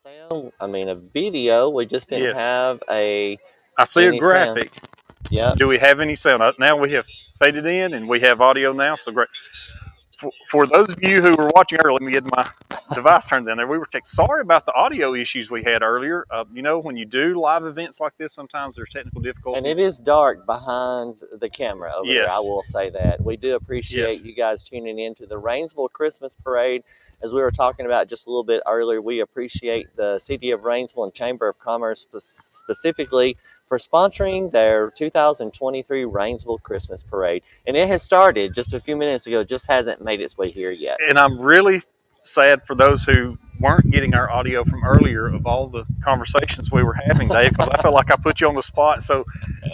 sound. I mean, a video. We just didn't Yes, have I see a any sound. graphic. Yep. Do we have any sound? Now we have faded in and we have audio now. So great. For those of you who were watching earlier, let me get my device turned down there. We were sorry about the audio issues we had earlier. When you do live events like this, sometimes there's technical And it difficulties. is dark behind the camera over there. I Yes. will say that. We do appreciate Yes. you guys tuning in to the Rainsville Christmas Parade. As we were talking about just a little bit earlier, we appreciate the City of Rainsville and Chamber of Commerce specifically for sponsoring their 2023 Rainsville Christmas Parade. And it has started just a few minutes ago, just hasn't made its way here yet. And I'm really sad for those who weren't getting our audio from earlier of all the conversations we were having, Dave, because I felt like I put you on the spot. So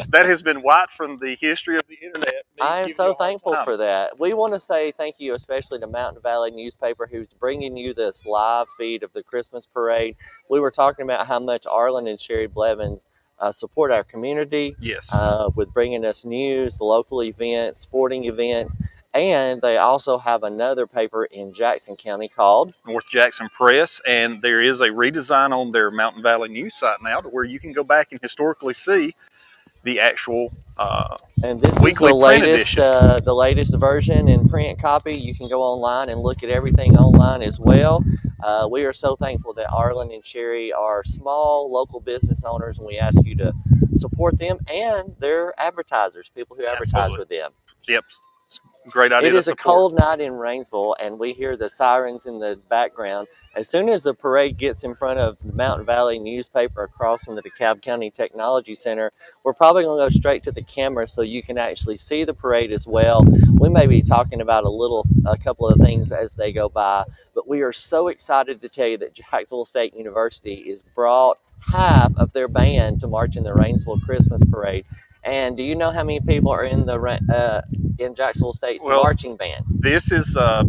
that has been wiped from the history of the internet. I am so thankful for that. We want to say thank you especially to Mountain Valley newspaper who's bringing you this live feed of the Christmas parade. We were talking about how much Arlen and Sherry Blevins support our community. Yes. With bringing us news, local events, sporting events, and they also have another paper in Jackson County called North Jackson Press, and there is a redesign on their Mountain Valley news site now to where you can go back and historically see the actual and this weekly is the latest version in print copy. You can go online and look at everything online as well. We are so thankful that Arlen and Sherry are small local business owners, and we ask you to support them and their advertisers, people who advertise with them. Yep. Great idea. It is a cold night in Rainsville, and we hear the sirens in the background. As soon as the parade gets in front of the Mountain Valley newspaper across from the DeKalb County Technology Center, we're probably going to go straight to the camera so you can actually see the parade as well. We may be talking about a couple of things as they go by, but we are so excited to tell you that Jacksonville State University has brought half of their band to march in the Rainsville Christmas Parade. And do you know how many people are in Jacksonville State's marching band? This is, I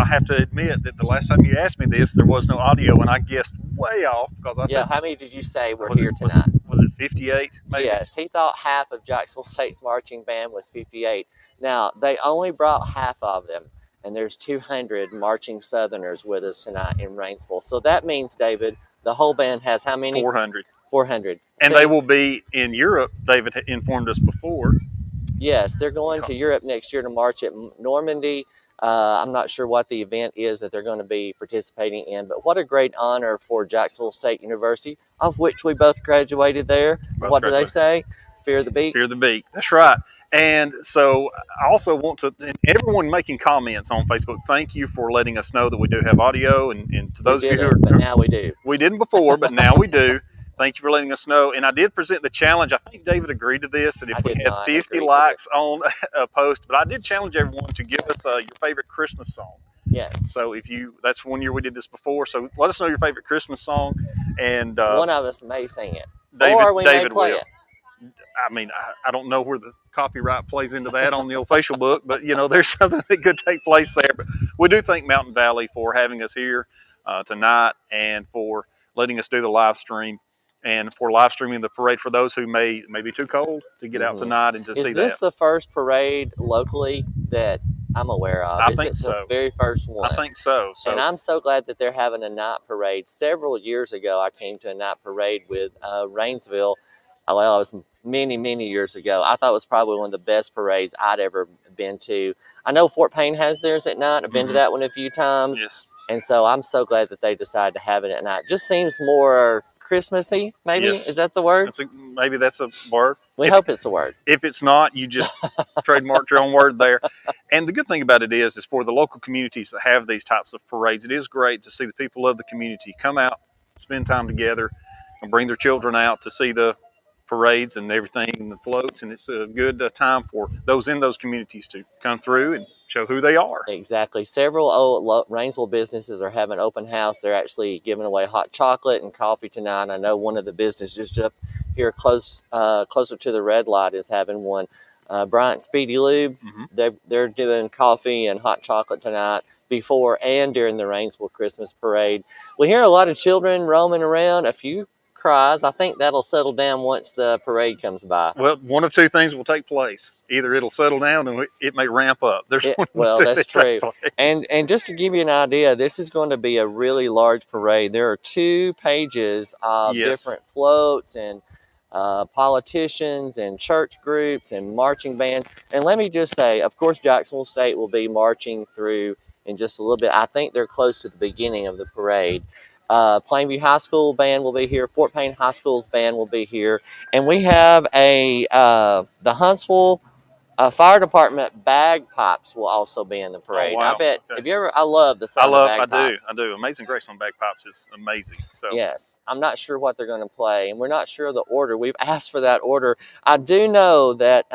have to admit that the last time you asked me this, there was no audio, and I guessed way off because I said, how many did you say were here tonight? Was it 58? Maybe? Yes, he thought half of Jacksonville State's marching band was 58. Now, they only brought half of them, and there's 200 marching Southerners with us tonight in Rainsville. So that means, David, the whole band has how many? 400. 400. And they will be in Europe, David informed us before. Yes, they're going to Europe next year to march at Normandy. I'm not sure what the event is that they're going to be participating in, but what a great honor for Jacksonville State University, of which we both graduated there. What do they say? Fear the beat? Fear the beat. That's right. And so I also want to, and everyone making comments on Facebook, thank you for letting us know that we do have audio. And to those of you who are, but now we do. We didn't before, but now we do. Thank you for letting us know. And I did present the challenge. I think David agreed to this, and if we had 50 likes on a post, but I did challenge everyone to give us your favorite Christmas song. Yes. So that's 1 year we did this before. So let us know your favorite Christmas song, and one of us may sing it, David may play it. I mean, I don't know where the copyright plays into that on the old facial book, but there's something that could take place there. But we do thank Mountain Valley for having us here tonight and for letting us do the live stream. And for live streaming the parade for those who may be too cold to get out tonight and to see that. Is this the first parade locally that I'm aware of? I think so. The very first one. I think so. And I'm so glad that they're having a night parade. Several years ago, I came to a night parade with Rainsville. Well, it was many, many years ago. I thought it was probably one of the best parades I'd ever been to. I know Fort Payne has theirs at night. I've been to that one a few times. Yes. And so I'm so glad that they decided to have it at night. Just seems more Christmassy, maybe? Yes. Is that the word? Maybe that's a word. We hope it's a word. If it's not, you just trademarked your own word there. And the good thing about it is for the local communities that have these types of parades, it is great to see the people of the community come out, spend time together, and bring their children out to see the parades and everything and the floats, and it's a good time for those in those communities to come through and show who they are. Exactly. Several Rainsville businesses are having open house. They're actually giving away hot chocolate and coffee tonight. I know one of the businesses just up here closer to the red light is having one. Bryant Speedy Lube, they're doing coffee and hot chocolate tonight before and during the Rainsville Christmas Parade. We hear a lot of children roaming around, a few cries. I think that'll settle down once the parade comes by. Well, one of two things will take place. Either it'll settle down and it may ramp up. There's one of the Well, two that's that take true. place. And just to give you an idea, this is going to be a really large parade. There are 2 pages of Yes. different floats and politicians and church groups and marching bands. And let me just say, of course, Jacksonville State will be marching through in just a little bit. I think they're close to the beginning of the parade. Plainview High School band will be here. Fort Payne High School's band will be here. And we have the Huntsville fire department bagpipes will also be in the Oh parade. I wow. bet. Okay. Have you ever? I love the sound of bagpipes. I do. Amazing Grace on bagpipes is amazing. So Yes, I'm not sure what they're going to play, and we're not sure of the order. We've asked for that order. I do know that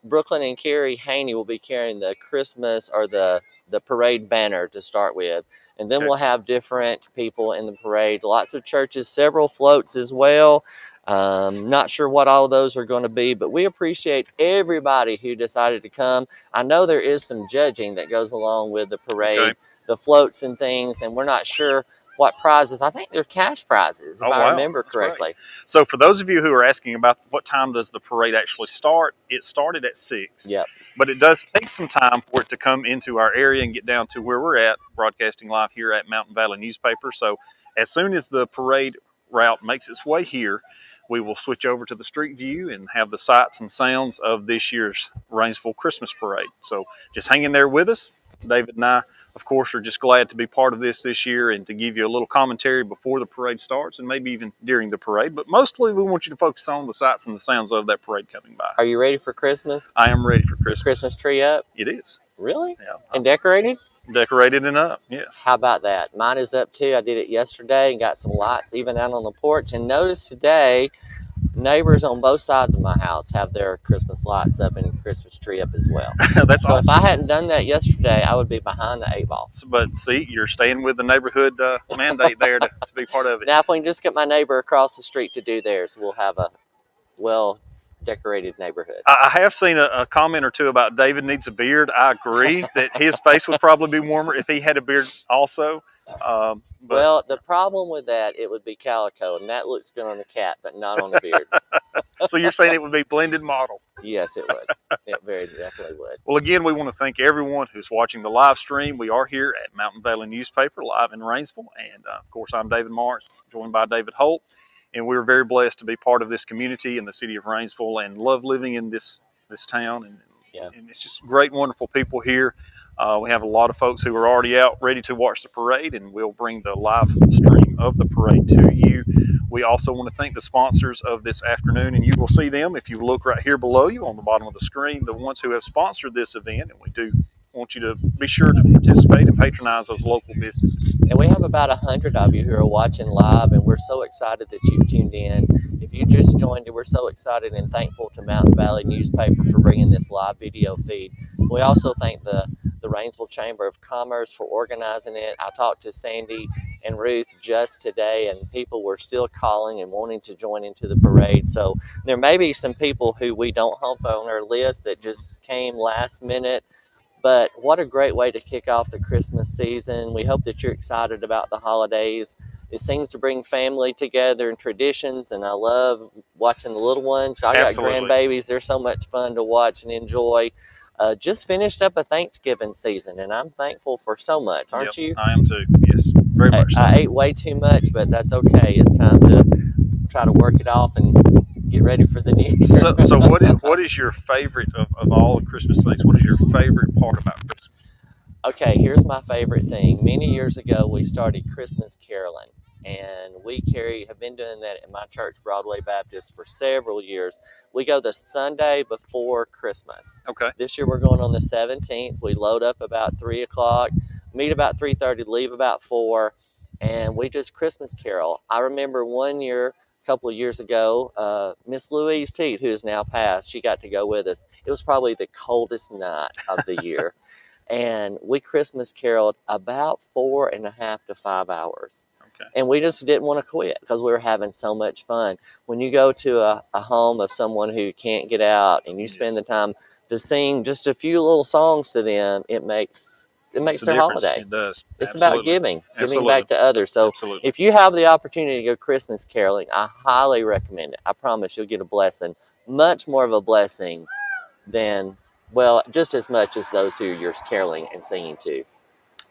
Brooklyn and Carrie Haney will be carrying the Christmas or the parade banner to start with, and then okay. we'll have different people in the parade. Lots of churches, several floats as well. Not sure what all of those are going to be, but we appreciate everybody who decided to come. I know there is some judging that goes along with the parade, Okay. the floats and things, and we're not sure what prizes. I think they're cash prizes, if Oh I wow. remember That's great. correctly. So for those of you who are asking about what time does the parade actually start, it started at 6. Yep. But it does take some time for it to come into our area and get down to where we're at, broadcasting live here at Mountain Valley Newspaper. So as soon as the parade route makes its way here, we will switch over to the street view and have the sights and sounds of this year's Rainsville Christmas Parade. So just hang in there with us. David and I, of course, are just glad to be part of this year and to give you a little commentary before the parade starts and maybe even during the parade. But mostly we want you to focus on the sights and the sounds of that parade coming by. Are you ready for Christmas? I am ready for Christmas. Christmas tree up? It is. Really? Yeah. And decorated? Decorated and up, yes. How about that? Mine is up too. I did it yesterday and got some lights even out on the porch. And notice today, neighbors on both sides of my house have their Christmas lights up and Christmas tree up as well. That's so awesome. If I hadn't done that yesterday, I would be behind the 8 ball. But see, you're staying with the neighborhood mandate there to be part of it. Now, if we can just get my neighbor across the street to do theirs, we'll have a well-decorated neighborhood. I have seen a comment or two about David needs a beard. I agree that his face would probably be warmer if he had a beard also. Well, the problem with that, it would be calico, and that looks good on the cat, but not on the beard. So you're saying it would be blended model? Yes, it would. It very definitely would. Well, again, we want to thank everyone who's watching the live stream. We are here at Mountain Valley Newspaper, live in Rainsville. And, of course, I'm David Morris, joined by David Holt. And we're very blessed to be part of this community in the city of Rainsville and love living in this town. And it's just great, wonderful people here. We have a lot of folks who are already out ready to watch the parade, and we'll bring the live stream of the parade to you. We also want to thank the sponsors of this afternoon, and you will see them if you look right here below you on the bottom of the screen, the ones who have sponsored this event, and we do want you to be sure to participate and patronize those local businesses. And we have about 100 of you who are watching live, and we're so excited that you've tuned in. If you just joined, we're so excited and thankful to Mountain Valley Newspaper for bringing this live video feed. We also thank the Rainsville Chamber of Commerce for organizing it. I talked to Sandy and Ruth just today, and people were still calling and wanting to join into the parade. So there may be some people who we don't have on our list that just came last minute. But what a great way to kick off the Christmas season. We hope that you're excited about the holidays. It seems to bring family together and traditions, and I love watching the little ones. I got grandbabies. They're so much fun to watch and enjoy. Just finished up a Thanksgiving season, and I'm thankful for so much, aren't you? I am too, yes, very much so. I ate way too much, but that's okay. It's time to try to work it off and get ready for the new year. So what is your favorite of all the Christmas things? What is your favorite part about Christmas? Okay, here's my favorite thing. Many years ago, we started Christmas caroling, and we have been doing that at my church, Broadway Baptist, for several years. We go the Sunday before Christmas. Okay. This year we're going on the 17th. We load up about 3 o'clock, meet about 3:30, leave about 4, and we just Christmas carol. I remember one year, a couple of years ago, Miss Louise Teat, who is now passed, she got to go with us. It was probably the coldest night of the year. And we Christmas caroled about 4.5 to 5 hours. Okay. And we just didn't want to quit because we were having so much fun. When you go to a home of someone who can't get out and you spend the time to sing just a few little songs to them, it makes it makes a their difference. holiday. It does. It's about Absolutely. giving Absolutely. back to others. So Absolutely. if you have the opportunity to go Christmas caroling, I highly recommend it. I promise you'll get a blessing, much more of a blessing than, well, just as much as those who you're caroling and singing to.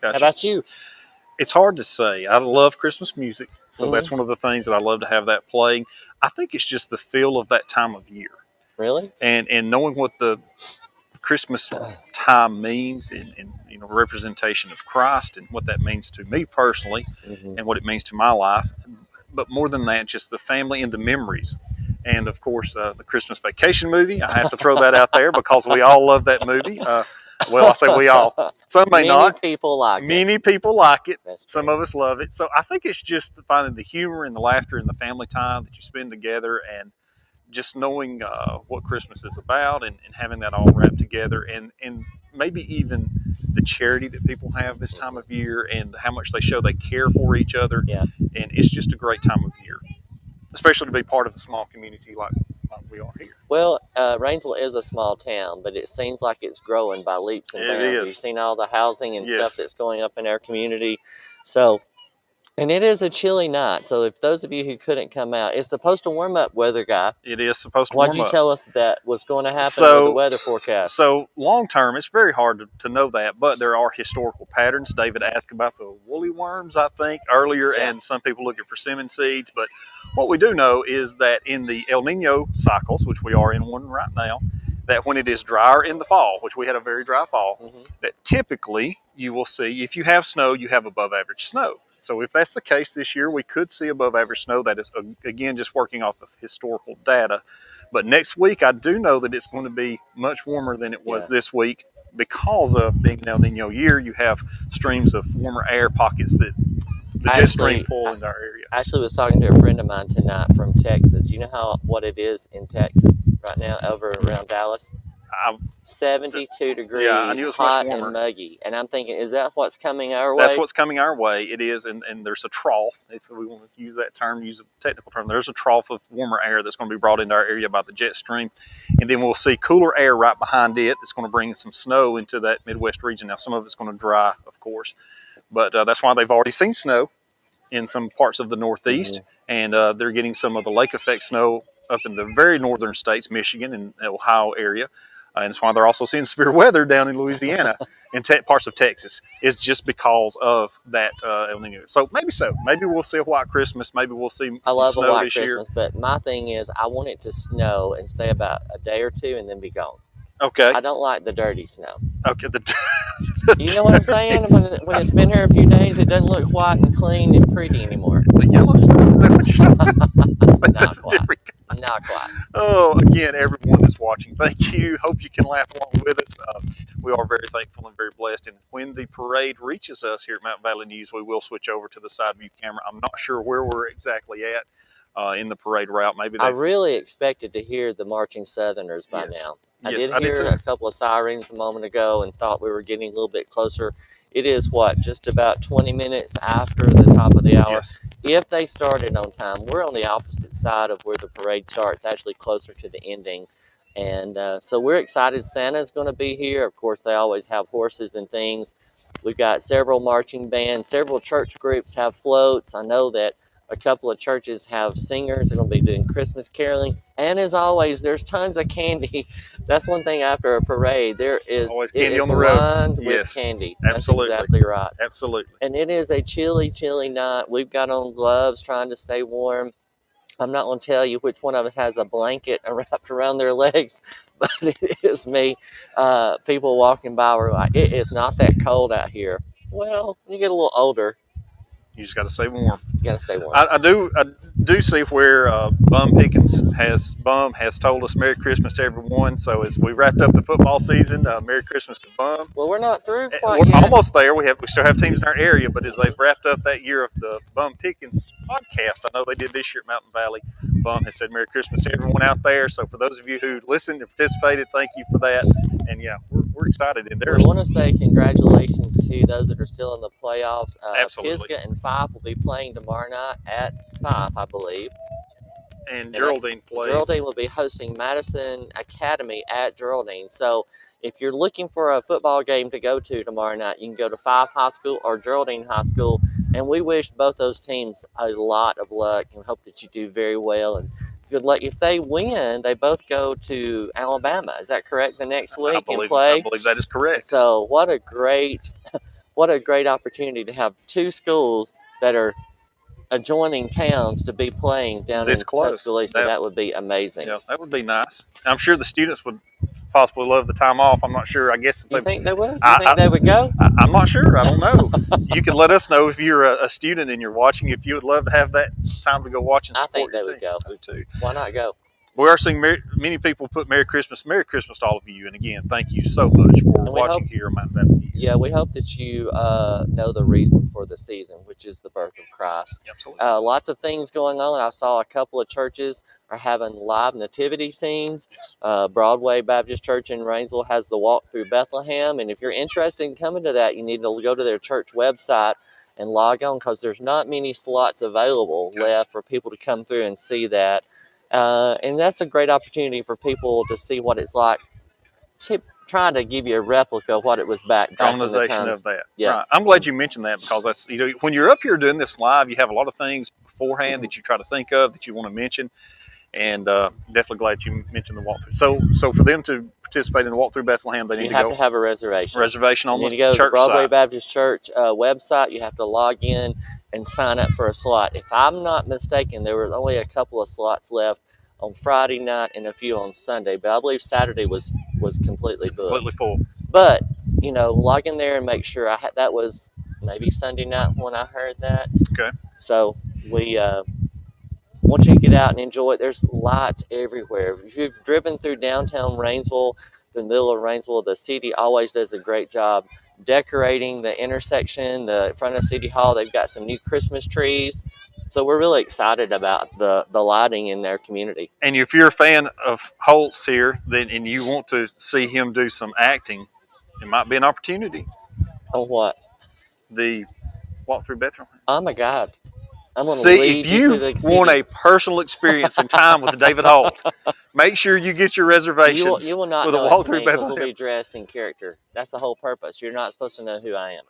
How Gotcha. about you? It's hard to say. I love Christmas music, so Mm-hmm. that's one of the things that I love to have that playing. I think it's just the feel of that time of year, Really? and knowing what the Christmas time means, and representation of Christ, and what that means to me personally, Mm-hmm. and what it means to my life. But more than that, just the family and the memories. And of course, the Christmas Vacation movie. I have to throw that out there because we all love that movie. Well, I say we all. Some may Many not. people like it. Many people like it. That's Some true. of us love it. So I think it's just finding the humor and the laughter and the family time that you spend together, and just knowing what Christmas is about, and having that all wrapped together, and maybe even the charity that people have this time of year, and how much they show they care for each other. Yeah. And it's just a great time of year, especially to be part of a small community like we are here. Well, Rainsville is a small town, but it seems like it's growing by leaps and It bounds. is. You've seen all the housing and stuff Yes. that's going up in our community. So, and it is a chilly night. So, if those of you who couldn't come out, it's supposed to warm up, weather guy. It is supposed to Why'd warm you up. tell us that was going to happen with the So, weather forecast? So long term, it's very hard to know that, but there are historical patterns. David asked about the woolly worms, I think, earlier, Yeah. and some people look at persimmon seeds. But what we do know is that in the El Nino cycles, which we are in one right now, that when it is drier in the fall, which we had a very dry fall, Mm-hmm. that typically you will see, if you have snow, you have above average snow. So if that's the case this year, we could see above average snow. That is, again, just working off of historical data. But next week, I do know that it's going to be much warmer than it was this week, because of being an El Nino year. You have streams of warmer air pockets that the jet stream pull into our area. I actually was talking to a friend of mine tonight from Texas. You know what it is in Texas right now over around Dallas? 72 degrees, Yeah, I knew it was hot much warmer. and muggy. And I'm thinking, is that what's coming our way? That's what's coming our way. It is, and there's a trough, if we want to use that term, use a technical term. There's a trough of warmer air that's going to be brought into our area by the jet stream, and then we'll see cooler air right behind it that's going to bring some snow into that Midwest region. Now, some of it's going to dry, of course, but that's why they've already seen snow in some parts of the Northeast, and they're getting some of the lake effect snow up in the very northern states, Michigan and Ohio area. And that's why they're also seeing severe weather down in Louisiana and parts of Texas. It's just because of that El Nino. So maybe we'll see a white Christmas. Maybe we'll see I some love a snow white this Christmas, year. but my thing is I want it to snow and stay about a day or two and then be gone. Okay. I don't like the dirty snow. Okay. You know what I'm saying? When it's been here a few days, it doesn't look white and clean and pretty anymore. The yellow snow? Is that what you're talking about? Not quite. Not quite. Oh, again, everyone that's watching, thank you. Hope you can laugh along with us. We are very thankful and very blessed. And when the parade reaches us here at Mountain Valley News, we will switch over to the side view camera. I'm not sure where we're exactly at in the parade route. Maybe I really expected to hear the marching Southerners by now. I did hear a couple of sirens a moment ago and thought we were getting a little bit closer. It is just about 20 minutes after the top of the hour. Yes. If they started on time, we're on the opposite side of where the parade starts, actually closer to the ending. And so we're excited. Santa's going to be here. Of course, they always have horses and things. We've got several marching bands, several church groups have floats. I know that a couple of churches have singers. They're going to be doing Christmas caroling. And as always, there's tons of candy. That's one thing after a parade. There is always candy on the road. Lined with candy. Absolutely. That's exactly right. Absolutely. And it is a chilly, chilly night. We've got on gloves trying to stay warm. I'm not going to tell you which one of us has a blanket wrapped around their legs, but it is me. People walking by were like, it is not that cold out here. Well, when you get a little older, you just got to stay warm. You got to stay warm. I do see where Bum Pickens has told us Merry Christmas to everyone. So as we wrapped up the football season, Merry Christmas to Bum. Well, we're not through quite yet. We're almost there. We still have teams in our area, but as they've wrapped up that year of the Bum Pickens podcast, I know they did this year at Mountain Valley. Bum has said Merry Christmas to everyone out there. So for those of you who listened and participated, thank you for that. And yeah, we're excited. And I want to say congratulations to those that are still in the playoffs. Absolutely. Pisgah and Fife will be playing tomorrow night at Fife, I believe. And Geraldine plays. Geraldine will be hosting Madison Academy at Geraldine. So If you're looking for a football game to go to tomorrow night, you can go to Five High School or Geraldine High School. And we wish both those teams a lot of luck and hope that you do very well. And good luck. If they win, they both go to Alabama. Is that correct? The next week and I play. believe that is correct. So what a great opportunity to have two schools that are adjoining towns to be playing down This in close. Tuscaloosa. That would be amazing. Yeah, that would be nice. I'm sure the students would possibly love the time off. I'm not sure. I guess You think they would? You think they would go? I'm not sure. I don't know. You can let us know if you're a student and you're watching. If you would love to have that time to go watch and I support think they your would team. go. I do too. Why not go? We are seeing many people put Merry Christmas to all of you. And again, thank you so much for watching here on Mountain Valley News. Yeah, we hope that you know the reason for the season, which is the birth of Christ. Absolutely. Lots of things going on. I saw a couple of churches are having live nativity scenes. Broadway Baptist Church in Rainsville has the Walk Through Bethlehem. And if you're interested in coming to that, you need to go to their church website and log on, because there's not many slots available left for people to come through and see that. And that's a great opportunity for people to see what it's like. Trying to give you a replica of what it was back in the times. Of that. Yeah. Right. I'm glad you mentioned that, because that's, when you're up here doing this live, you have a lot of things beforehand that you try to think of that you want to mention. And definitely glad you mentioned the walkthrough. So for them to participate in the Walk Through Bethlehem, they need to go. Have a reservation. Reservation on the church site. You need to go to the Broadway site. Baptist Church website. You have to log in and sign up for a slot. If I'm not mistaken, there were only a couple of slots left on Friday night and a few on Sunday, but I believe Saturday was completely booked. Completely full. But log in there and make sure. That was maybe Sunday night when I heard that. Okay. So we want you to get out and enjoy it. There's lights everywhere. If you've driven through downtown Rainsville, the middle of Rainsville, the city always does a great job decorating the intersection, the front of City Hall. They've got some new Christmas trees. So we're really excited about the lighting in their community. And if you're a fan of Holt's here, and you want to see him do some acting, it might be an opportunity. On what? The Walk Through Bethlehem. Oh my God. I'm going to see, if you want a personal experience and time with David Holt, make sure you get your reservations. You will not with know a Walk Through Bethlehem. We'll be dressed in character. That's the whole purpose. You're not supposed to know who I am.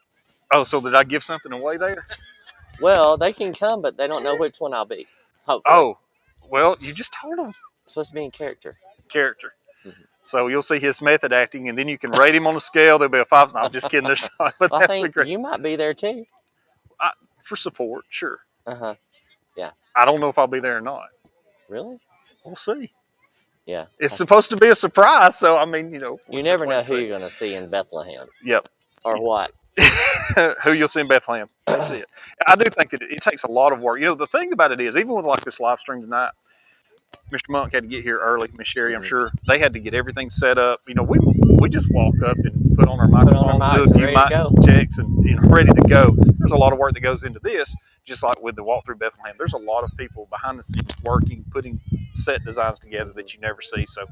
Oh, so did I give something away there? Well, they can come, but they don't know which one I'll be. Hopefully. Oh, well, you just told them. It's supposed to be in character. Character. Mm-hmm. So you'll see his method acting, and then you can rate him on a scale. There'll be a 5. No, I'm just kidding. There's not, but I think you might be there too. For support, sure. Yeah. I don't know if I'll be there or not. Really? We'll see. Yeah. It's supposed to be a surprise, so I mean, you never know who you're going to see in Bethlehem. Yep. Or what? Who you'll see in Bethlehem. That's it. I do think that it takes a lot of work. The thing about it is, even with like this live stream tonight, Mr. Monk had to get here early. Miss Sherry, I'm sure they had to get everything set up. We just walk up and put on our microphones, do a few mic checks, and ready to go. There's a lot of work that goes into this. Just like with the Walk Through Bethlehem, there's a lot of people behind the scenes working, putting set designs together that you never see. So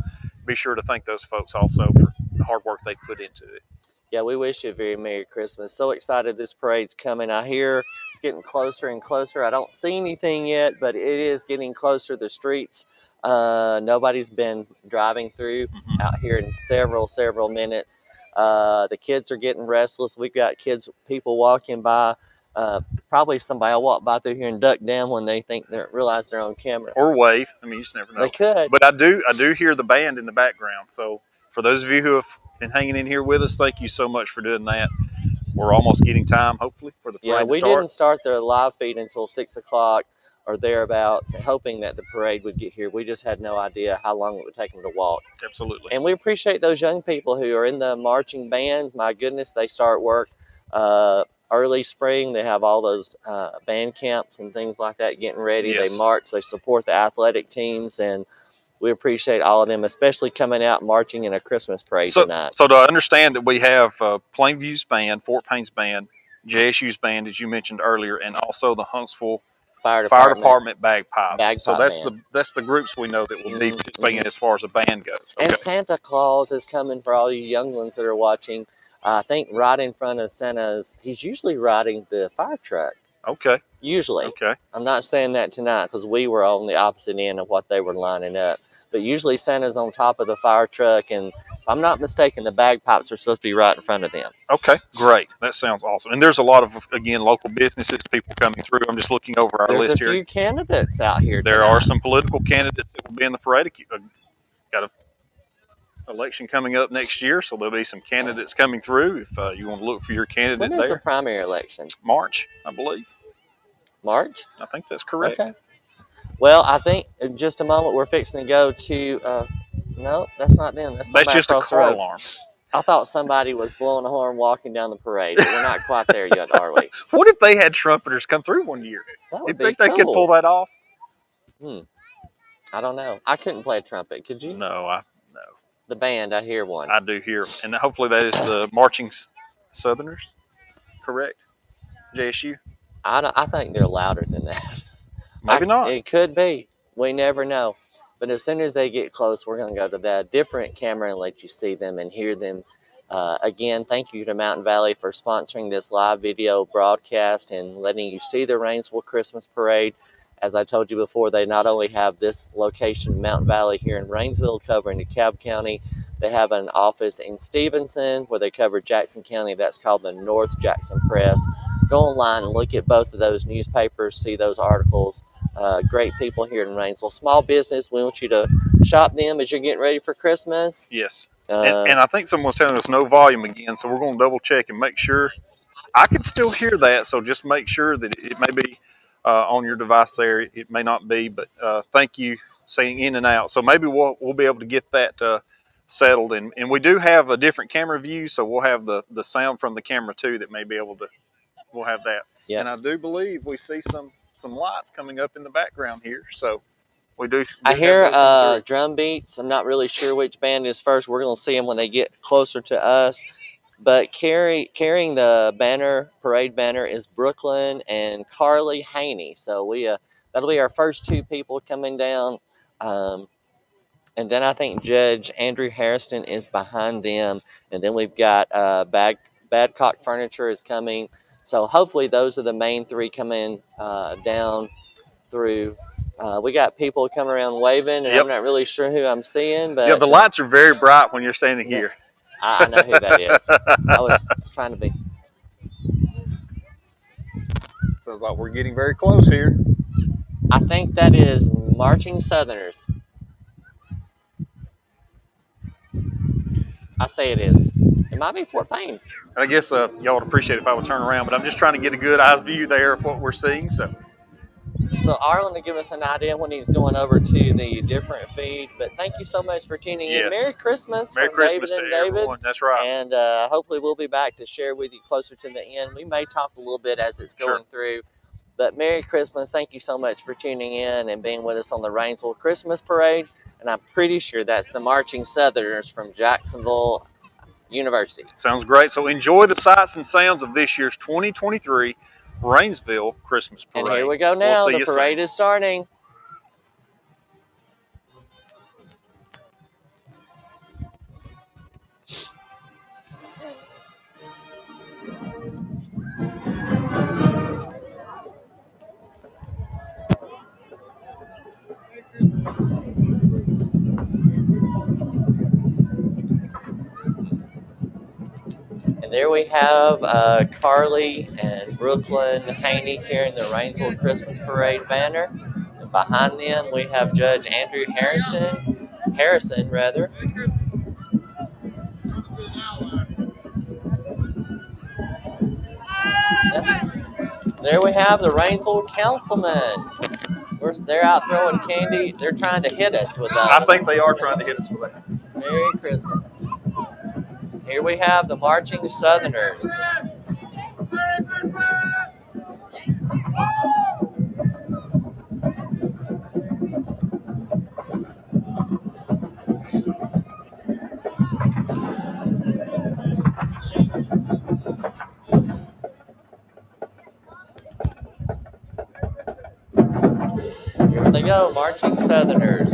be sure to thank those folks also for the hard work they put into it. Yeah, we wish you a very Merry Christmas. So excited this parade's coming. I hear it's getting closer and closer. I don't see anything yet, but it is getting closer. The streets, nobody's been driving through out here in several minutes. The kids are getting restless. We've got people walking by. Probably somebody will walk by through here and duck down when they realize they're on camera. Or wave. I mean, you just never know. They could. But I do hear the band in the background. So for those of you who have been hanging in here with us, thank you so much for doing that. We're almost getting time, hopefully, for the parade to start. We didn't start the live feed until 6 o'clock or thereabouts, hoping that the parade would get here. We just had no idea how long it would take them to walk. Absolutely. And we appreciate those young people who are in the marching bands. My goodness, they start work early spring. They have all those band camps and things like that getting ready. Yes. They march, they support the athletic teams, and we appreciate all of them, especially coming out marching in a Christmas parade tonight. So to understand that we have Plainview's band, Fort Payne's band, JSU's band, as you mentioned earlier, and also the Huntsville Fire Department bagpipes. So that's the groups we know that will be participating as far as a band goes. Okay. And Santa Claus is coming for all you young ones that are watching. I think right in front of Santa's, he's usually riding the fire truck. Okay. Usually. Okay. I'm not saying that tonight because we were on the opposite end of what they were lining up. But usually Santa's on top of the fire truck, and I'm not mistaken, the bagpipes are supposed to be right in front of them. Okay, great. That sounds awesome. And there's a lot of, again, local businesses, people coming through. I'm just looking over our There's list a here. few candidates out here There tonight. are some political candidates that will be in the parade. Got an election coming up next year, so there'll be some candidates coming through. If you want to look for your candidate When is the there, primary election? March, I believe. March? I think that's correct. Okay. Well, I think in just a moment we're fixing to go to. No, that's not them. That's That's somebody just a across the car road. alarm. I thought somebody was blowing a horn walking down the parade, but we're not quite there yet, are we? What if they had trumpeters come through one year? That You would think be they could cool. pull that off? I don't know. I couldn't play a trumpet. Could you? No. The band, I hear one. I do hear, and hopefully that is the Marching Southerners, correct? JSU? I think they're louder than that. Maybe not. It could be. We never know. But as soon as they get close, we're going to go to that different camera and let you see them and hear them. Again, thank you to Mountain Valley for sponsoring this live video broadcast and letting you see the Rainsville Christmas Parade. As I told you before, they not only have this location, Mountain Valley, here in Rainsville, covering DeKalb County, they have an office in Stevenson where they cover Jackson County. That's called the North Jackson Press. Go online and look at both of those newspapers, see those articles. Great people here in Rainsville. Small business, we want you to shop them as you're getting ready for Christmas. Yes. And I think someone's telling us no volume again, so we're going to double check and make sure. I can still hear that, so just make sure that it may be on your device there. It may not be, but thank you, saying in and out. So maybe we'll be able to get that settled. And we do have a different camera view, so we'll have the sound from the camera too that may be able to, we'll have that. Yep. And I do believe we see some lights coming up in the background here, so we do I hear drum beats. I'm not really sure which band is first. We're going to see them when they get closer to us. But carrying the banner, parade banner, is Brooklyn and Carly Haney. So that'll be our first two people coming down. And then I think Judge Andrew Harrison is behind them. And then we've got Badcock Furniture is coming. So hopefully those are the main three coming down through. We got people coming around waving, and Yep. I'm not really sure who I'm seeing. But yeah, the lights are very bright when you're standing here. I know who that is. I was trying to be. Sounds like we're getting very close here. I think that is Marching Southerners. I say it is. It might be Fort Payne. I guess y'all would appreciate it if I would turn around, but I'm just trying to get a good eye view there of what we're seeing. So Arlen will give us an idea when he's going over to the different feed. But thank you so much for tuning in. Merry Christmas Merry from Christmas David and to David. everyone. That's right. And hopefully we'll be back to share with you closer to the end. We may talk a little bit as it's going through. But Merry Christmas. Thank you so much for tuning in and being with us on the Rainsville Christmas Parade. And I'm pretty sure that's the Marching Southerners from Jacksonville University. Sounds great. So enjoy the sights and sounds of this year's 2023 Rainsville Christmas Parade. And here we go now. We'll the parade is starting. And there we have Carly and Brooklyn Haney carrying the Rainsville Christmas Parade banner. And behind them, we have Judge Andrew Harrison. There we have the Rainsville councilman. They're out throwing candy. They're trying to hit us with that. I think they are trying to hit us with that. Merry Christmas. Here we have the Marching Southerners. Here they go, Marching Southerners.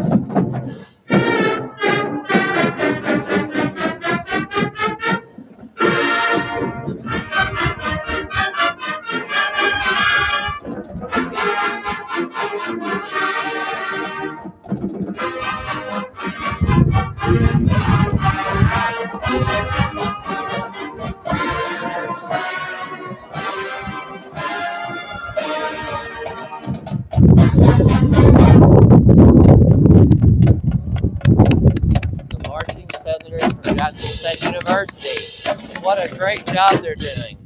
great job they're doing.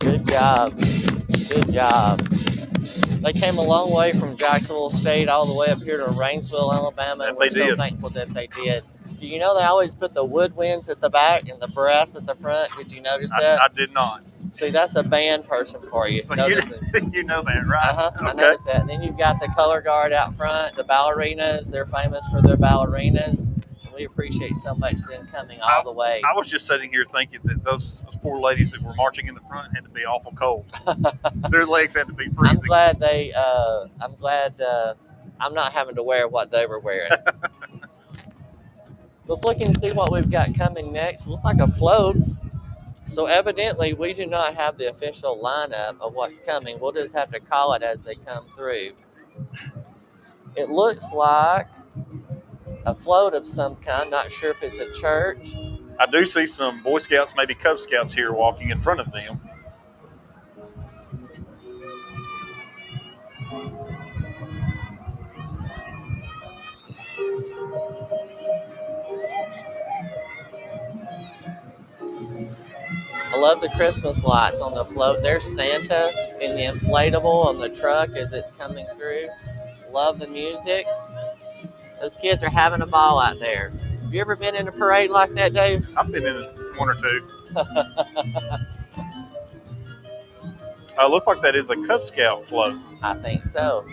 Good job. Good job. They came a long way from Jacksonville State all the way up here to Rainsville, Alabama, and we're so thankful that they did. Do you know they always put the woodwinds at the back and the brass at the front? Did you notice that? I did not. See, that's a band person for you. So you know that, right? Okay. I noticed that. And then you've got the color guard out front, the ballerinas. They're famous for their ballerinas. We appreciate so much them coming all the way. I was just sitting here thinking that those poor ladies that were marching in the front had to be awful cold. Their legs had to be freezing. I'm glad I'm not having to wear what they were wearing. Let's look and see what we've got coming next. Looks like a float. So evidently we do not have the official lineup of what's coming. We'll just have to call it as they come through. It looks like a float of some kind. Not sure if it's a church. I do see some Boy Scouts, maybe Cub Scouts here walking in front of them. I love the Christmas lights on the float. There's Santa and the inflatable on the truck as it's coming through. Love the music. Those kids are having a ball out there. Have you ever been in a parade like that, Dave? I've been in one or two. Looks like that is a Cub Scout float. I think so.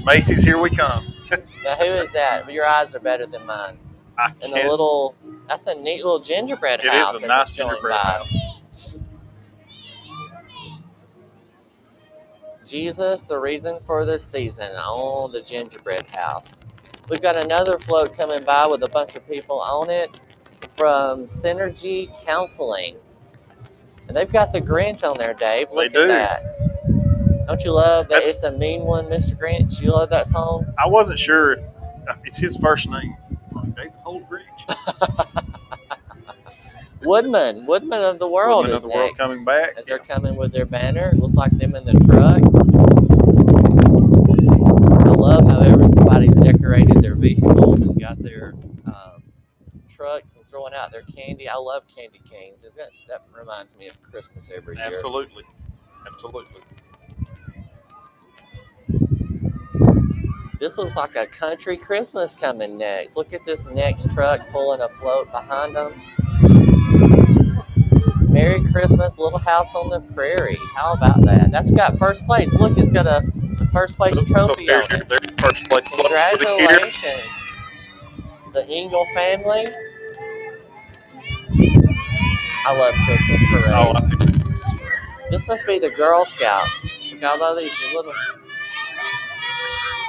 Macy's, here we come. Now, who is that? Your eyes are better than mine. And the little, that's a neat little gingerbread house. It is a nice gingerbread house. Jesus, the reason for the season. Oh, the gingerbread house. We've got another float coming by with a bunch of people on it from Synergy Counseling. And they've got the Grinch on there, Dave. Look at that. Don't you love that? It's a mean one, Mr. Grinch. You love that song? I wasn't sure if it's his first name. David Holt Grinch. Woodman of the World is next. Coming back. As they're coming with their banner. It looks like them in the truck. I love how everybody's decorated their vehicles and got their trucks and throwing out their candy. I love candy canes. That reminds me of Christmas every year. Absolutely. This looks like a country Christmas coming next. Look at this next truck pulling a float behind them. Merry Christmas, Little House on the Prairie. How about that? That's got first place. Look, it's got a first place trophy on it. There's first place. Congratulations. The Engel family. I love Christmas parades. This must be the Girl Scouts. Look at all these little...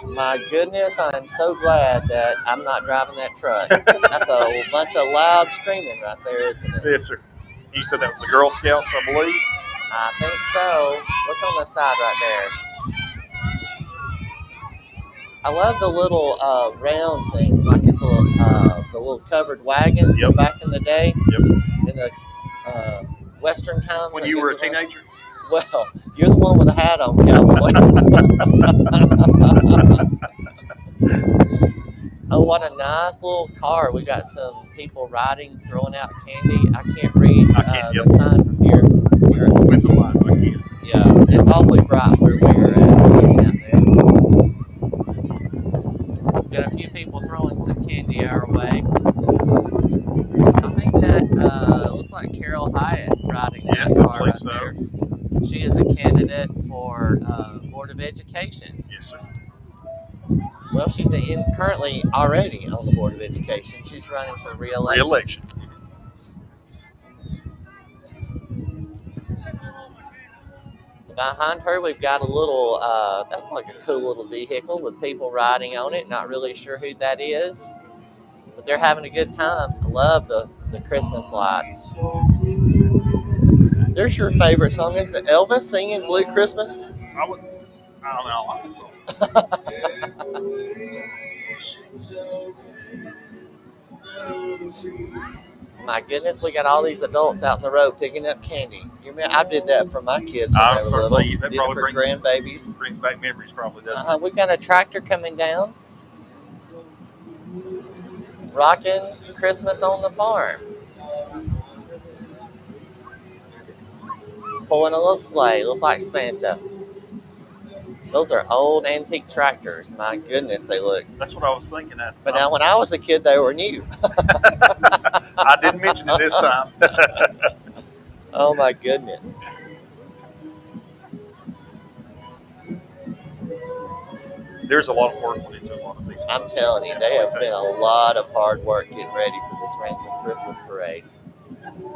My goodness, I am so glad that I'm not driving that truck. That's a bunch of loud screaming right there, isn't it? Yes, sir. You said that was the Girl Scouts, I believe? I think so. Look on the side right there. I love the little round things, like it's a little, the little covered wagons from back in the day. Yep. In the Western time. When you were a teenager? Well, you're the one with the hat on, cowboy. Oh, what a nice little car. We got some people riding, throwing out candy. I can't read the sign from here. With the lights, I can't. Yeah, it's awfully bright where we're at. Got a few people throwing some candy our way. I think that looks like Carol Hyatt riding that car right there. She is a candidate for Board of Education. Yes, sir. Well, she's currently already on the Board of Education. She's running for re-election. Behind her, we've got a little, that's like a cool little vehicle with people riding on it. Not really sure who that is, but they're having a good time. I love the Christmas lights. There's your favorite song. Is it Elvis singing Blue Christmas? I don't know. I like this song. My goodness, we got all these adults out in the road picking up candy. You remember, I did that for my kids when they were little. That did probably it for grandbabies. brings back memories, probably, doesn't it? We've got a tractor coming down, rocking Christmas on the farm. Pulling a little sleigh, looks like Santa. Those are old antique tractors. My goodness, they look. That's what I was thinking. But now, when I was a kid, they were new. I didn't mention it this time. Oh my goodness. There's a lot of work went into a lot of these. I'm telling you, they have been a lot of hard work getting ready for this Rainsville Christmas parade.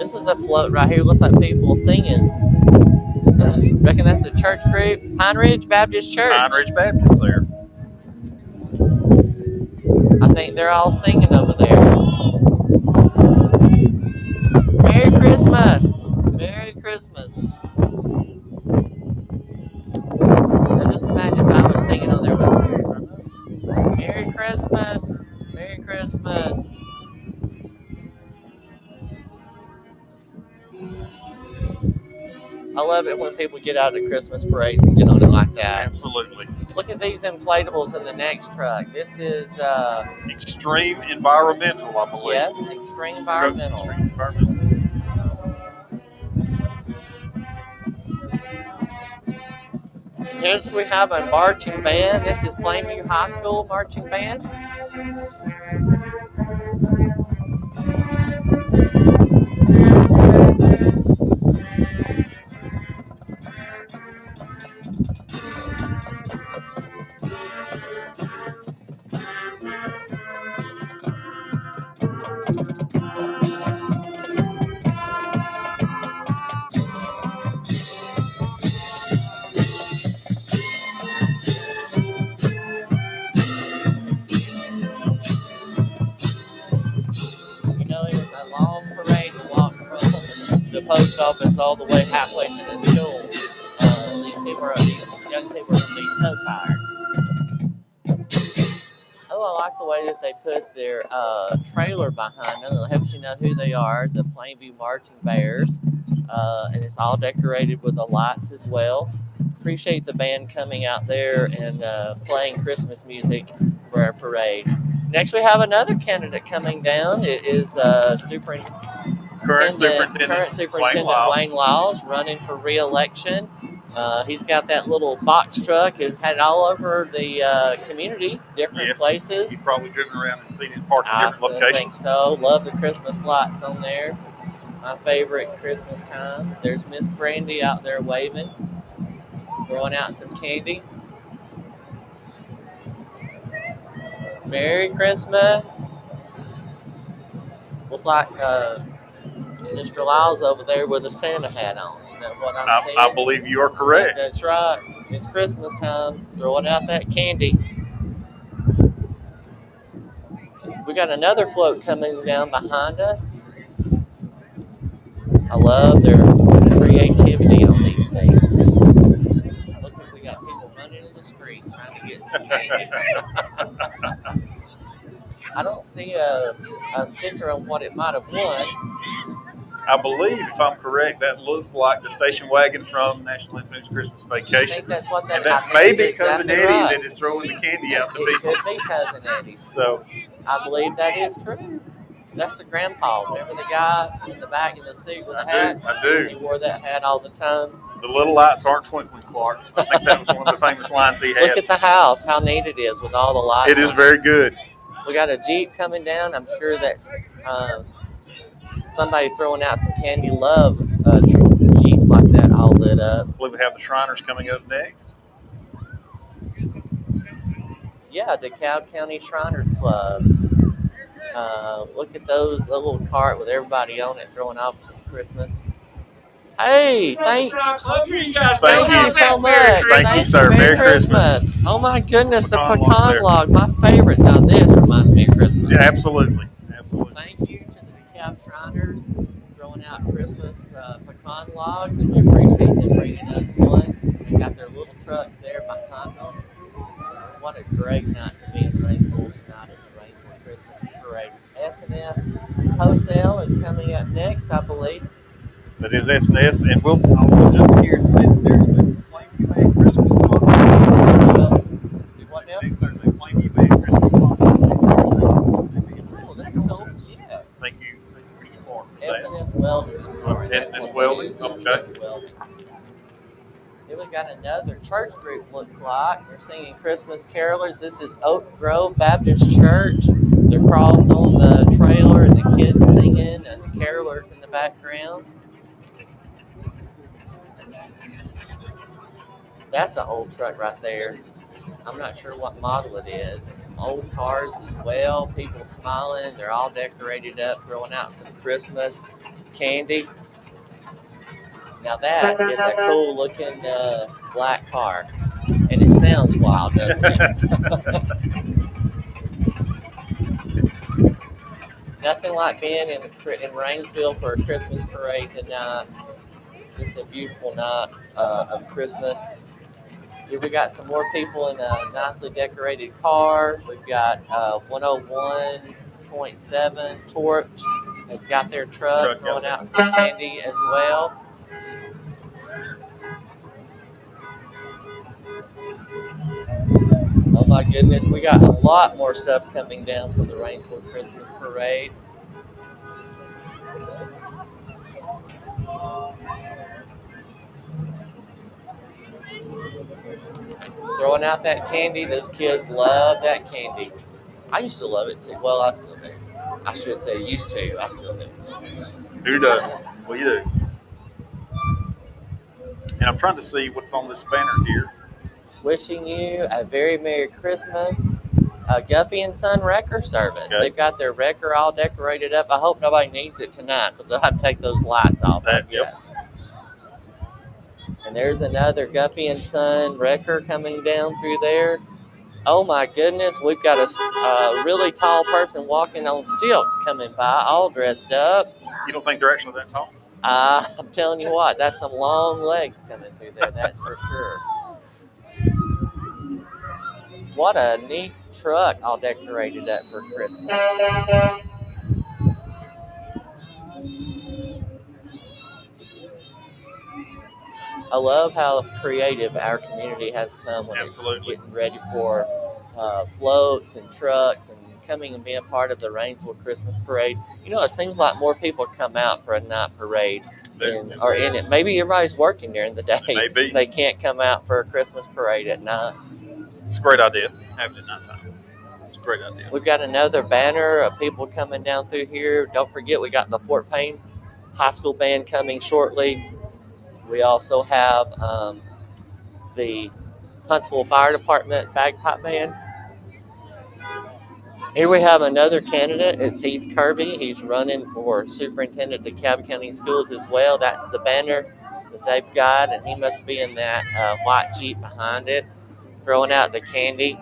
This is a float right here. Looks like people singing. Reckon that's a church group? Pine Ridge Baptist Church. Pine Ridge Baptist there. I think they're all singing over there. Merry Christmas! Merry Christmas! Now just imagine if I was singing on there with Merry Christmas! Merry Christmas! I love it when people get out of the Christmas parades and get on it like that. Absolutely. Look at these inflatables in the next truck. This is Extreme Environmental, I believe. Yes, Extreme Environmental. Extreme Environmental. Here's we have a marching band. This is Plainview High School marching band. Post office all the way halfway to the school. These young people are going to be so tired. Oh, I like the way that they put their trailer behind them. It helps you know who they are, the Plainview Marching Bears. And it's all decorated with the lights as well. Appreciate the band coming out there and playing Christmas music for our parade. Next, we have another candidate coming down. It is Current Superintendent Wayne Lyles running for re-election. He's got that little box truck. It's had it all over the community, different places. He's probably driven around and seen it parked in different locations. I think so. Love the Christmas lights on there. My favorite Christmas time. There's Miss Brandy out there waving, throwing out some candy. Merry Christmas. Looks like Mr. Lyles over there with a Santa hat on. Is that what I'm saying? I believe you are correct. That's right. It's Christmas time. Throwing out that candy. We got another float coming down behind us. I love their creativity on these things. Look, we got people running in the streets trying to get some candy. I don't see a sticker on what it might have won. I believe, if I'm correct, that looks like the station wagon from National Lampoon's Christmas Vacation. I think that's what that is. And that may be Cousin Eddie that is throwing the candy out to people. It could be Cousin Eddie. So I believe that is true. That's the grandpa. Remember the guy in the back in the suit with the hat? I do. He wore that hat all the time. The little lights aren't twinkling, Clark. I think that was one of the famous lines he had. Look at the house, how neat it is with all the lights. It is very good. We got a Jeep coming down. I'm sure that's somebody throwing out some candy. Love Jeeps like that all lit up. I believe we have the Shriners coming up next. Yeah, DeKalb County Shriners Club. Look at those, the little cart with everybody on it throwing off some Christmas. Hey, Thank thank you. you so much. Thank you, sir. Merry Merry Christmas. Oh my goodness, a Pecan logs pecan there. log, my favorite. Now this reminds me of Christmas. Yeah, absolutely. Absolutely. Thank you to the DeKalb Shriners throwing out Christmas pecan logs, and we appreciate them bringing us one. They got their little truck there behind them. What a great night to be in Rainsville tonight at the Rainsville Christmas Parade. S&S Wholesale is coming up next, I believe. That is S&S, and I'll look up here and say that there is a Plainview Bay Christmas concert. What now? Next Thursday, Plainview Bay Christmas concert next Thursday. Oh, that's cool. Yes. Thank you for your part for that. S&S Welding. I'm sorry. S&S That's what Welding, it is, okay. S&S Welding. Here we got another church group, looks like. They're singing Christmas carolers. This is Oak Grove Baptist Church. They're crossed on the trailer and the kids singing and the carolers in the background. That's an old truck right there. I'm not sure what model it is. And some old cars as well. People smiling. They're all decorated up, throwing out some Christmas candy. Now that is a cool looking black car. And it sounds wild, doesn't it? Nothing like being in Rainsville for a Christmas parade tonight. Just a beautiful night of Christmas. Here we got some more people in a nicely decorated car. We've got 101.7 Torch has got their truck throwing out some candy as well. Oh my goodness, we got a lot more stuff coming down for the Rainsville Christmas Parade. Throwing out that candy. Those kids love that candy. I used to love it too. Well, I still do. I should say used to. I still do. Who doesn't? We do. And I'm trying to see what's on this banner here. Wishing you a very Merry Christmas. Guffey and Son Wrecker Service. Okay. They've got their wrecker all decorated up. I hope nobody needs it tonight because they'll have to take those lights off. Yes. And there's another Guffey and Son wrecker coming down through there. Oh my goodness, we've got a really tall person walking on stilts coming by, all dressed up. You don't think they're actually that tall? I'm telling you what, that's some long legs coming through there, that's for sure. What a neat truck all decorated up for Christmas. I love how creative our community has come when it's getting ready for floats and trucks and coming and being part of the Rainsville Christmas Parade. You know, it seems like more people come out for a night parade or in it. Maybe everybody's working during the day. Maybe. They can't come out for a Christmas parade at night. It's a great idea, having it at nighttime. It's a great idea. We've got another banner of people coming down through here. Don't forget, we got the Fort Payne High School Band coming shortly. We also have the Huntsville Fire Department Bagpipe Band. Here we have another candidate. It's Heath Kirby. He's running for superintendent of DeKalb County Schools as well. That's the banner that they've got, and he must be in that white Jeep behind it, throwing out the candy.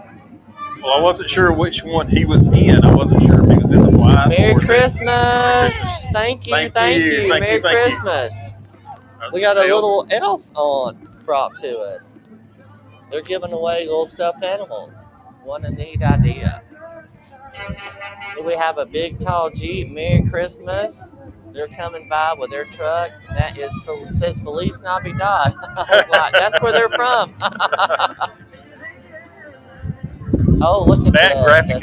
Well, I wasn't sure which one he was in. I wasn't sure if he was in the white. Merry Christmas! Thank you. Merry Christmas! We got a little elf brought to us. They're giving away little stuffed animals. What a neat idea. Here we have a big tall Jeep. Merry Christmas. They're coming by with their truck. And that says Feliz Navidad. I was like, that's where they're from. Oh, look at that graphic.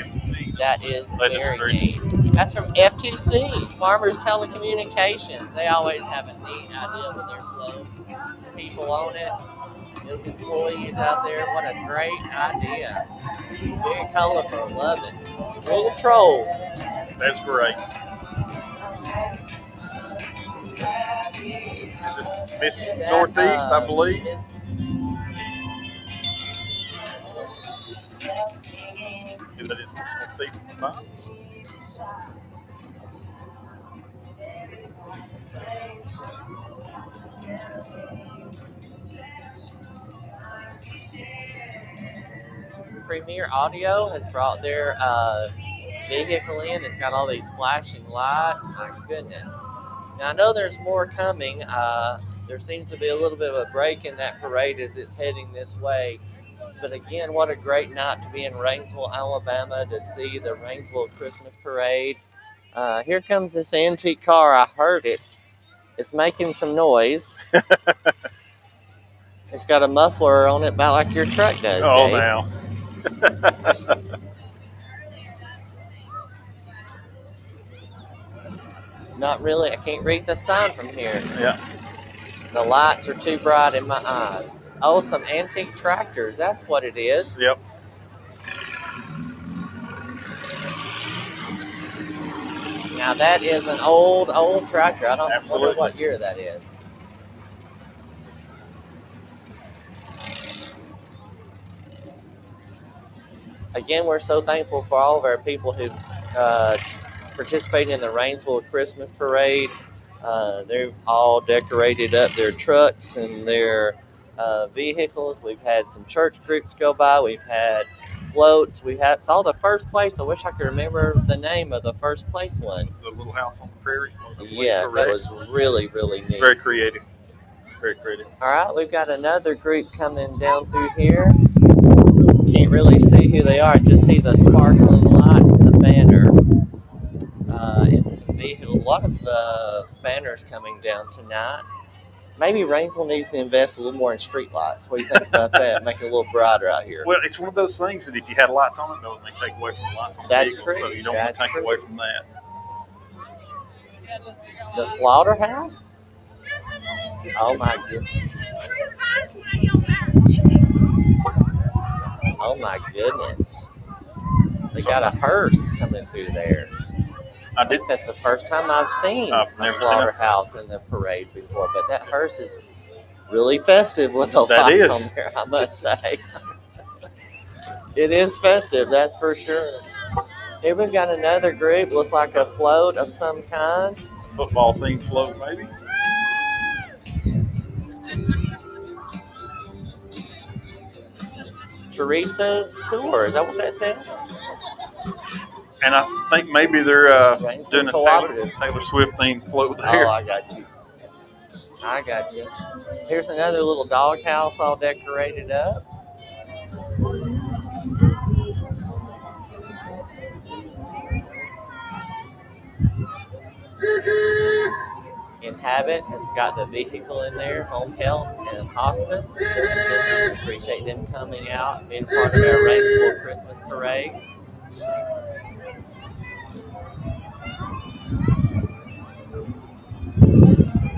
That is very neat. That's from FTC, Farmers Telecommunications. They always have a neat idea with their float. People on it. Those employees out there, what a great idea. Very colorful, love it. Little trolls. That's great. Is this Miss Northeast, I believe? That is Miss Northeast. Premier Audio has brought their vehicle in. It's got all these flashing lights. My goodness. Now, I know there's more coming. There seems to be a little bit of a break in that parade as it's heading this way. But again, what a great night to be in Rainsville, Alabama, to see the Rainsville Christmas Parade. Here comes this antique car. I heard it. It's making some noise. It's got a muffler on it about like your truck does, Oh, Dave. now. Not really. I can't read the sign from here. Yeah. The lights are too bright in my eyes. Oh, some antique tractors. That's what it is. Yep. Now that is an old tractor. I don't Absolutely. know what year that is. Again, we're so thankful for all of our people who participated in the Rainsville Christmas Parade. They've all decorated up their trucks and their vehicles. We've had some church groups go by. We've had floats. We saw the first place. I wish I could remember the name of the first place one. It's the little house on the prairie. Yes, that was really, really neat. It's very creative. Very creative. All right, we've got another group coming down through here. Can't really see who they are. Just see the sparkling lights and the banner. And some vehicles. A lot of banners coming down tonight. Maybe Rainsville needs to invest a little more in street lights. What do you think about that? Make it a little brighter out here. Well, it's one of those things that if you had lights on it, though, it may take away from the lights on the That's vehicle. true. So you don't want to take away from that. The slaughterhouse? Oh my goodness. Oh my goodness. They got a hearse coming through there. I did. That's the first time I've seen a slaughterhouse in the parade before, but that hearse is really festive with the lights on there, I must say. It is festive, that's for sure. Here we've got another group. Looks like a float of some kind. Football themed float, maybe. Teresa's Tour. Is that what that says? And I think maybe they're doing a Taylor Swift themed float there. Oh, I got you. I got you. Here's another little doghouse all decorated up. Inhabit has got the vehicle in there, home health and hospice. Appreciate them coming out and being part of our Rainsville Christmas Parade.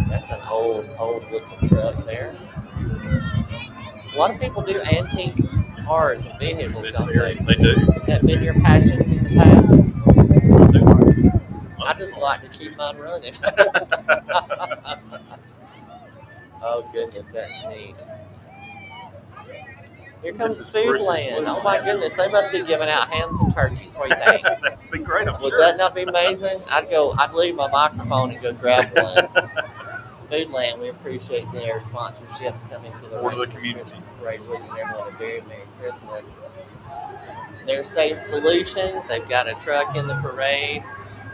That's an old looking truck there. A lot of people do antique cars and vehicles, don't they? They do. Has that been your passion in the past? I just like to keep mine running. Oh goodness, that's neat. Here comes Foodland. Oh my goodness, they must be giving out hams and turkeys. What do you think? That'd be great. Would that not be amazing? I'd leave my microphone and go grab one. Foodland, we appreciate their sponsorship coming to the community parade. Wishing everyone a very Merry Christmas. They're Safe Solutions. They've got a truck in the parade,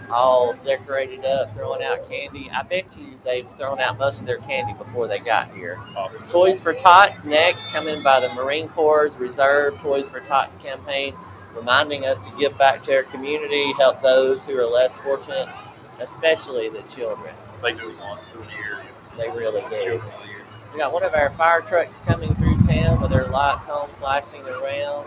all decorated up, throwing out candy. I bet you they've thrown out most of their candy before they got here. Awesome. Toys for Tots next, coming by the Marine Corps' Reserve Toys for Tots campaign, reminding us to give back to our community, help those who are less fortunate, especially the children. They do one through the year. They really do. We got one of our fire trucks coming through town with their lights on, flashing around.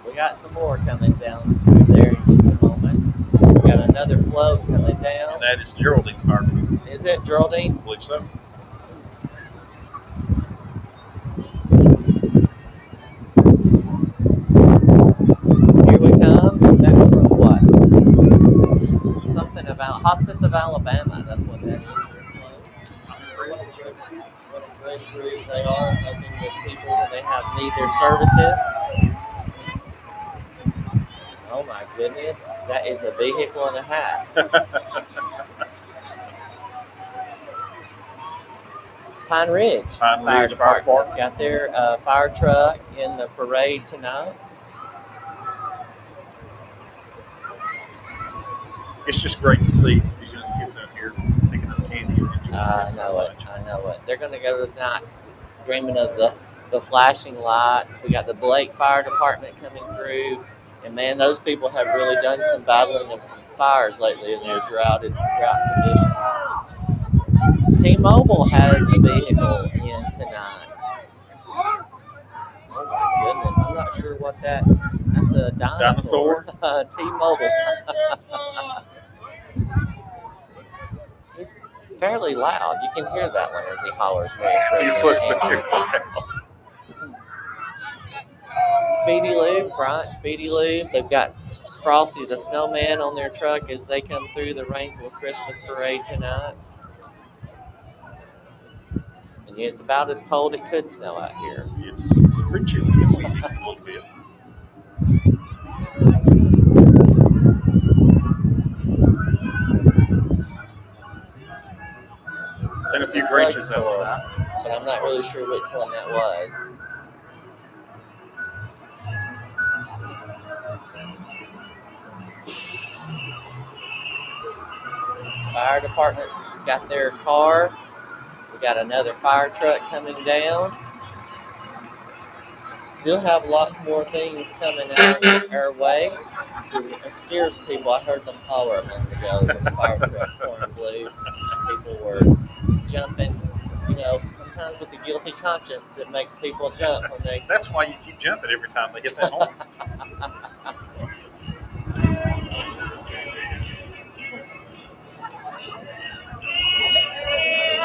We got some more coming down through there in just a moment. We got another float coming down. And that is Geraldine's fire truck. Is it Geraldine? I believe so. Here we come. That's from what? Something about Hospice of Alabama. That's what that is. What a great group they are, helping with people when they need their services. Oh my goodness, that is a vehicle and a half. Pine Ridge Fire Department got their fire truck in the parade tonight. it's just great to see these young kids out here picking up candy and enjoying it so much. I know it. They're going to go tonight dreaming of the flashing lights. We got the Blake Fire Department coming through. And man, those people have really done some battling of some fires lately in their drought conditions. T-Mobile has a vehicle in tonight. Oh my goodness, I'm not sure what that's a dinosaur. T-Mobile. He's fairly loud. You can hear that one as he hollers Merry Christmas. Speedy Lube, Bryant Speedy Lube. They've got Frosty the Snowman on their truck as they come through the Rainsville Christmas Parade tonight. And it's about as cold it could snow out here. It's pretty chilly a little bit. Seen a few Grinches out tonight, but I'm not really sure which one that was. Fire department got their car. We got another fire truck coming down. Still have lots more things coming our way. It scares people. I heard them holler a month ago when the fire truck pouring blue. People were jumping. You know, sometimes with the guilty conscience, it makes people jump when they. That's why you keep jumping every time they hit that horn.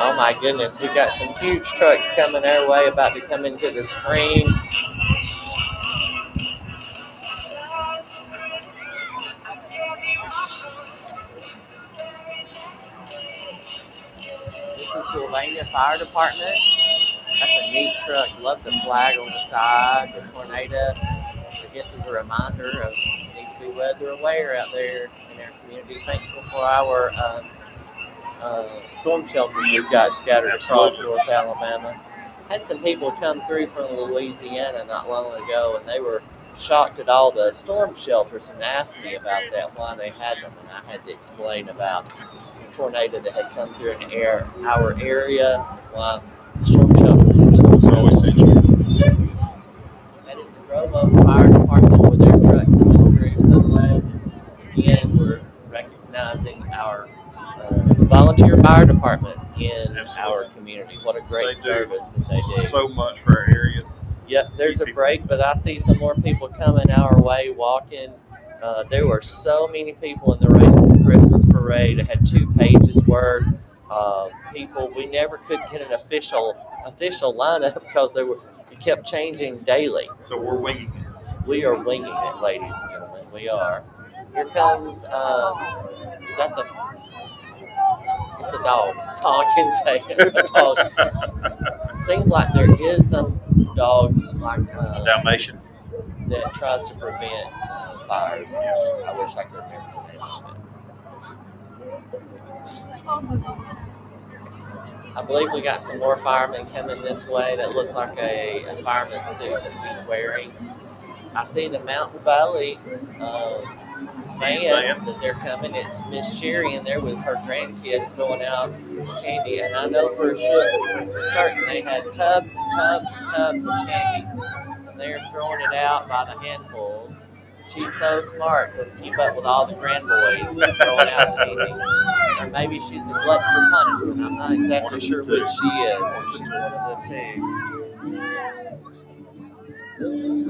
Oh my goodness, we got some huge trucks coming our way, about to come into the screen. This is Sylvania Fire Department. That's a neat truck. Love the flag on the side. The tornado, I guess, is a reminder of need to be weather aware out there in our community. Thankful for our storm shelters we've got scattered across North Alabama. Had some people come through from Louisiana not long ago, and they were shocked at all the storm shelters and asked me about that, why they had them, and I had to explain about the tornado that had come through our area, why the storm shelters were so essential. That is the Grove Oak Fire Department with their truck coming through. So glad again we're recognizing our volunteer fire departments in our community. What a great service that they do. So much for our area. Yep, there's a break, but I see some more people coming our way walking. There were so many people in the Rainsville Christmas Parade. It had 2 pages worth of people. We never could get an official lineup because it kept changing daily. So we're winging it. We are winging it, ladies and gentlemen. We are. Here comes, is that the... It's a dog. All I can say is a dog. Seems like there is some dog, like a Dalmatian, that tries to prevent fires. Yes. I wish I could remember the name of it. I believe we got some more firemen coming this way. That looks like a fireman's suit that he's wearing. I see the Mountain Valley van that they're coming. It's Miss Sherry in there with her grandkids throwing out candy, and I know for certain they had tubs and tubs and tubs of candy, and they're throwing it out by the handfuls. She's so smart to keep up with all the grandboys throwing out candy. Or maybe she's a glutton for punishment. I'm not exactly sure which she is, but she's one of the 2.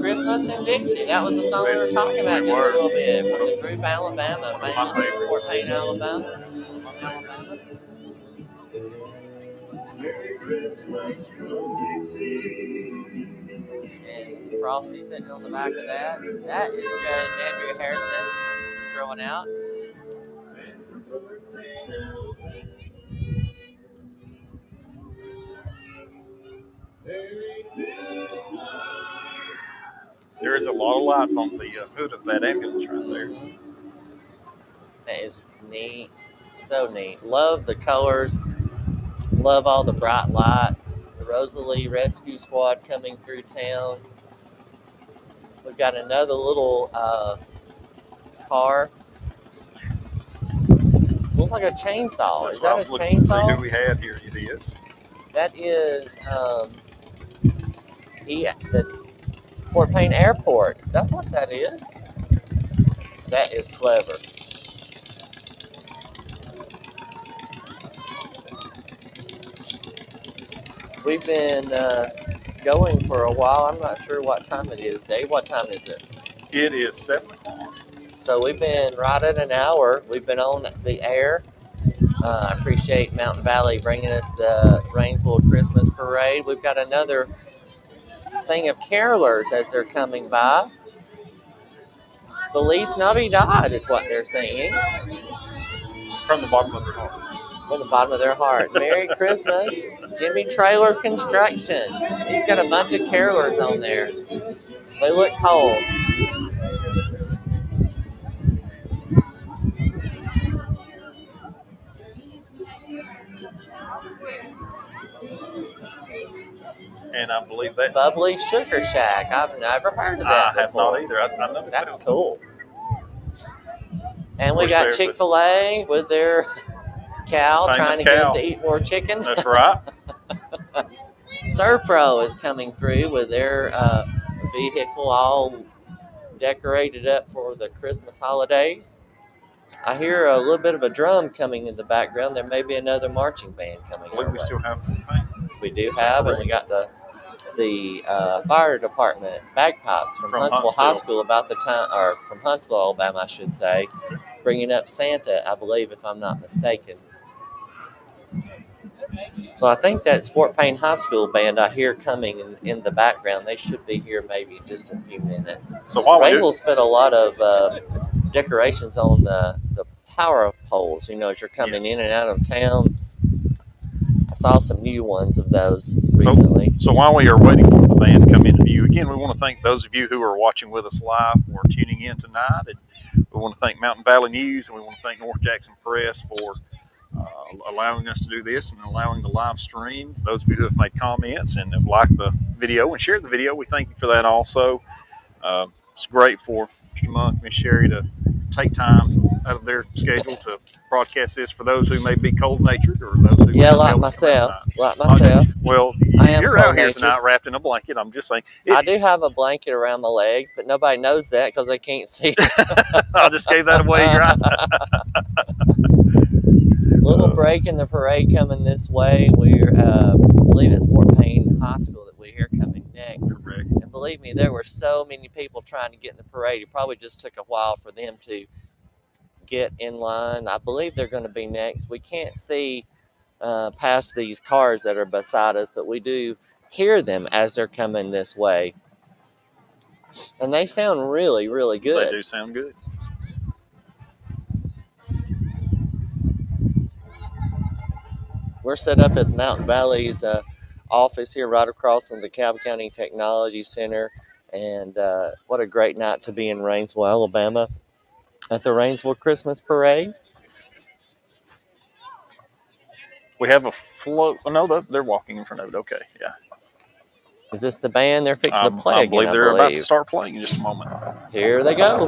Christmas in Dixie. That was the song we were talking about just a little bit from the group Alabama, famous in Fort Payne, Alabama. And Frosty sitting on the back of that. That is Judge Andrew Harrison throwing out. There is a lot of lights on the hood of that ambulance right there. That is neat. So neat. Love the colors. Love all the bright lights. The Rosalie Rescue Squad coming through town. We've got another little car. Looks like a chainsaw. That's Is why I that was a looking to see who chainsaw? we had here. It is. That is the Fort Payne Airport. That's what that is. That is clever. We've been going for a while. I'm not sure what time it is. Dave, what time is it? It is 7 o'clock. So we've been right at an hour. We've been on the air. I appreciate Mountain Valley bringing us the Rainsville Christmas Parade. We've got another thing of carolers as they're coming by. Feliz Navidad is what they're singing. From the bottom of their hearts. From the bottom of their heart. Merry Christmas, Jimmy Trailer Construction. He's got a bunch of carolers on there. They look cold. And I believe that's Bubbly Sugar Shack. I've never heard of that I have before. not either. I know That's cool. And we Of course, got there's Chick-fil-A with their cow Famous trying to get us cow. to eat more chicken. That's right. Servpro is coming through with their vehicle all decorated up for the Christmas holidays. I hear a little bit of a drum coming in the background. There may be another marching band coming. I believe we still have We do have, and we got the fire department bagpipes from Huntsville High School about the time, or from Huntsville, Alabama, I should say, bringing up Santa, I believe, if I'm not mistaken. So I think that's Fort Payne High School band I hear coming in the background. They should be here maybe in just a few minutes. So while we Rainsville spent a lot of decorations on the power poles, you know, as you're coming in and out of town. I saw some new ones of those recently. So while we are waiting for the band to come into view, again, we want to thank those of you who are watching with us live or tuning in tonight. And we want to thank Mountain Valley News, and we want to thank North Jackson Press for allowing us to do this and allowing the live stream. Those of you who have made comments and have liked the video and shared the video, we thank you for that also. It's great for Mr. Monk, Miss Sherry to take time out of their schedule to broadcast this for those who may be cold-natured or those who like myself. Well, you're out here tonight wrapped in a blanket. I'm just saying. I do have a blanket around my legs, but nobody knows that because they can't see it. I just gave that away. Right? Little break in the parade coming this way. I believe it's Fort Payne High School that we hear coming next. Correct. And believe me, there were so many people trying to get in the parade. It probably just took a while for them to get in line. I believe they're going to be next. We can't see past these cars that are beside us, but we do hear them as they're coming this way. And they sound really, really good. They do sound good. We're set up at Mountain Valley's office here right across from the DeKalb County Technology Center. And what a great night to be in Rainsville, Alabama at the Rainsville Christmas Parade. We have a float. Oh, no, they're walking in front of it. Okay, yeah. Is this the band they're fixing to play I again? believe they're about to start playing in just a moment. Here they go.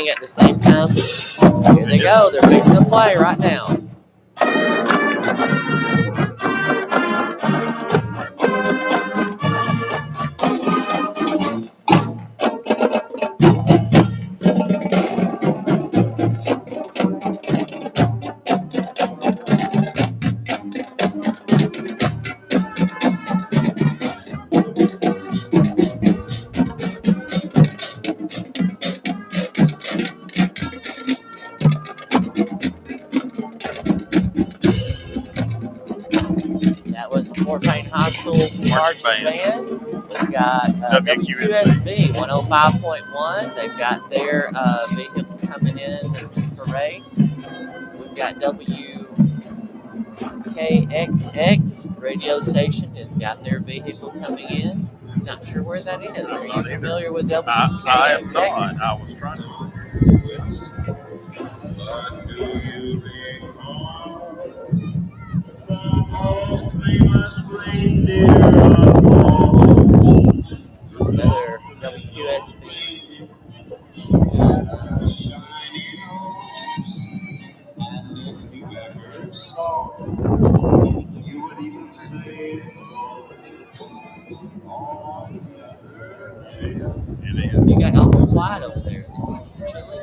At the same time. Here they go. They're fixing to play right now. Fort Payne High School marching band. We've got WQSB. WQSB 105.1. They've got their vehicle coming in the parade. We've got WKXX radio station has got their vehicle coming in. Not sure where that is. Are you familiar with WKXX? I am not. I was trying to see. Another WQSB. It is. You got awful quiet over there. Is it chilly?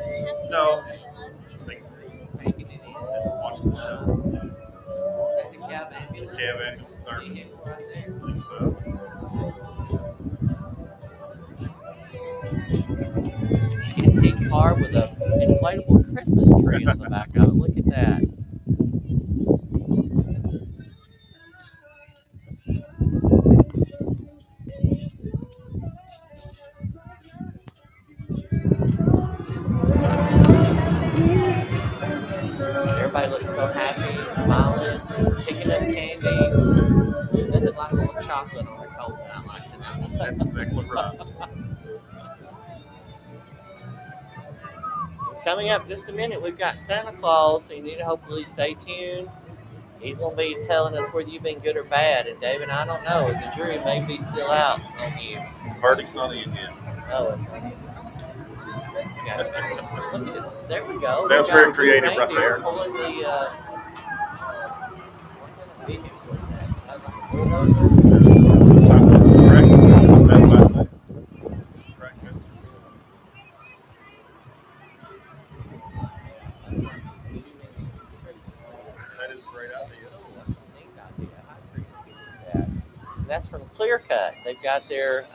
No, just Taking it in. just watching the show. Got the cab ambulance. Cab ambulance service. Vehicle right there. I think so. Antique car with a inflatable Christmas tree on the back of it. Look at that. Everybody looks so happy, smiling, picking up candy. Nothing like a little chocolate on a cold night like tonight. That's exactly right. Coming up just a minute, we've got Santa Claus, so you need to hopefully stay tuned. He's going to be telling us whether you've been good or bad. And David, I don't know. The jury may be still out on you. The verdict's not in yet. Oh, it's not. Gotcha. Look at, there we go. That was very creative right there. Pulling the, what kind of vehicle is that? Like a bulldozer? Some type of track. That is a great idea. That's a neat idea. I appreciate that. And that's from Clear Cut. They've got their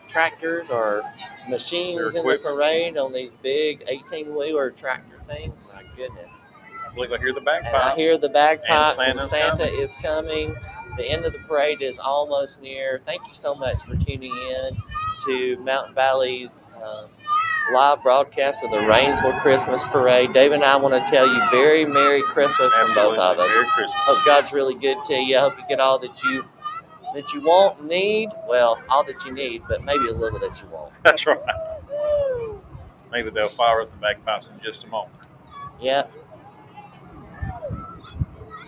tractors or machines in the parade on these big 18-wheeler tractor things. My goodness. I believe I hear the bagpipes. And I hear the bagpipes, and Santa's Santa is coming. The end of the parade is almost near. Thank you so much for tuning in to Mountain Valley's live broadcast of the Rainsville Christmas Parade. Dave and I want to tell you very Merry Christmas from both of us. Merry Christmas. Hope God's really good to you. I hope you get all that you want, need. Well, all that you need, but maybe a little that you want. That's right. Maybe they'll fire up the bagpipes in just a moment. Yep.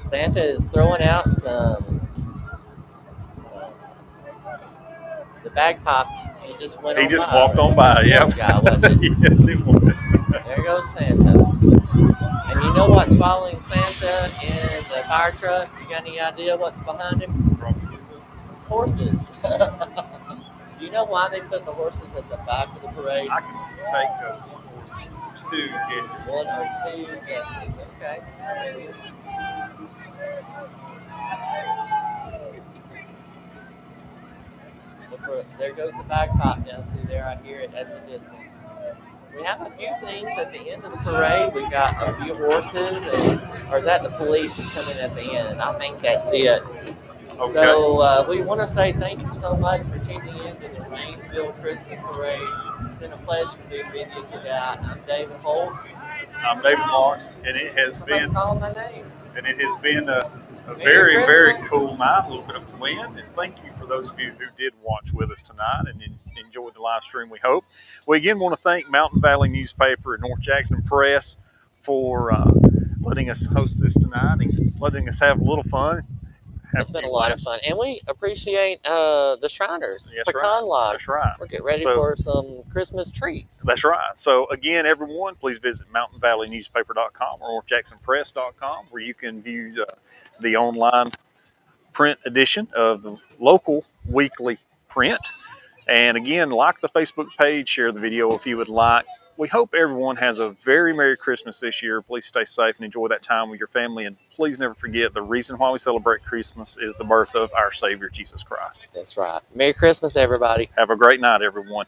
Santa is throwing out some. The bagpipe, he just went He on just by. walked on by, yeah. Yes, it was. There goes Santa. And you know what's following Santa in the fire truck? You got any idea what's behind him? Horses. Do you know why they put the horses at the back of the parade? I can take two guesses. One or two guesses. Okay. There goes the bagpipe down through there. I hear it at the distance. We have a few things at the end of the parade. We've got a few horses, or is that the police coming at the end? I think that's it. Okay. So we want to say thank you so much for tuning in to the Rainsville Christmas Parade. It's been a pleasure to be with you tonight. I'm David Holt. I'm David Lawrence, and it has been calling my name. And it has been a very, very cool night, a little bit of wind. And thank you for those of you who did watch with us tonight and enjoyed the live stream, we hope. We again want to thank Mountain Valley Newspaper and North Jackson Press for letting us host this tonight and letting us have a little fun. It's been a lot of fun. And we appreciate the Shriners, Pecan Lodge. That's right. We're getting ready for some Christmas treats. That's right. So, again, everyone, please visit mountainvalleynewspaper.com or northjacksonpress.com where you can view the online print edition of the local weekly print. And, again, like the Facebook page, share the video if you would like. We hope everyone has a very Merry Christmas this year. Please stay safe and enjoy that time with your family. And please never forget the reason why we celebrate Christmas is the birth of our Savior, Jesus Christ. That's right. Merry Christmas, everybody. Have a great night, everyone.